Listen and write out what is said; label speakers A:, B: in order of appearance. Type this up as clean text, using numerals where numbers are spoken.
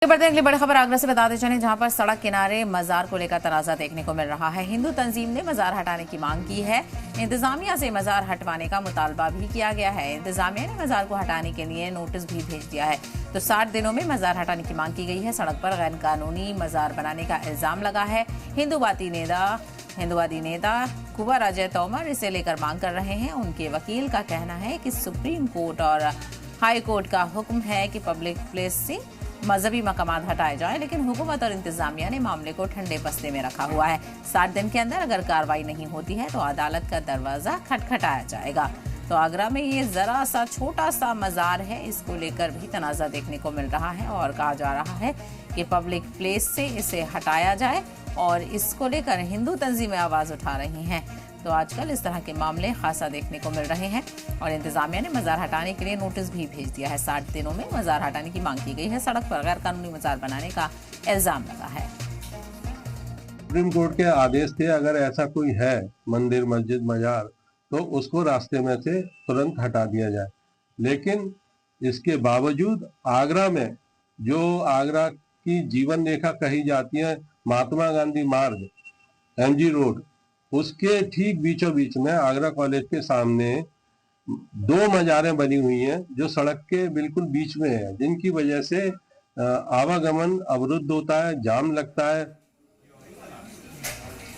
A: बढ़ते अगली बड़ी खबर आगरा से बताते चलें, जहां पर सड़क किनारे मजार को लेकर तनाजा देखने को मिल रहा है। हिंदू तंजीम ने मजार हटाने की मांग की है। इंतजामिया से मजार हटवाने का मुतालबा भी किया गया है। इंतजामिया ने मजार को हटाने के लिए नोटिस भी भेज दिया है। तो 60 दिनों में मजार हटाने की मांग की गई है। सड़क पर गैर कानूनी मजार बनाने का इल्जाम लगा है। हिंदुवादी नेता कुंवर अजय तोमर इसे लेकर मांग कर रहे हैं। उनके वकील का कहना है कि सुप्रीम कोर्ट और हाई कोर्ट का हुक्म है कि पब्लिक प्लेस से मजहबी मकामात हटाए जाएं, लेकिन हुकूमत और इंतजामिया ने मामले को ठंडे बस्ते में रखा हुआ है। 60 दिन के अंदर अगर कार्रवाई नहीं होती है तो अदालत का दरवाजा खटखटाया जाएगा। तो आगरा में ये जरा सा छोटा सा मजार है, इसको लेकर भी तनाजा देखने को मिल रहा है और कहा जा रहा है कि पब्लिक प्लेस से इसे हटाया जाए, और इसको लेकर हिंदू तंजीमें आवाज उठा रही हैं। तो आजकल इस तरह के मामले खासा देखने को मिल रहे हैं और इंतजामिया ने मजार हटाने के लिए नोटिस भी भेज दिया है। 60 दिनों में मजार हटाने की मांग की गई है। सड़क पर गैर कानूनी मजार बनाने का इल्जाम लगा है।
B: सुप्रीम कोर्ट के आदेश थे, अगर ऐसा कोई है मंदिर मस्जिद मजार तो उसको रास्ते में से तुरंत हटा दिया जाए। लेकिन इसके बावजूद आगरा में जो आगरा की जीवन रेखा कही जाती है, महात्मा गांधी मार्ग एमजी रोड, उसके ठीक बीचों बीच में आगरा कॉलेज के सामने 2 मजारें बनी हुई हैं जो सड़क के बिल्कुल बीच में है, जिनकी वजह से आवागमन अवरुद्ध होता है, जाम लगता है।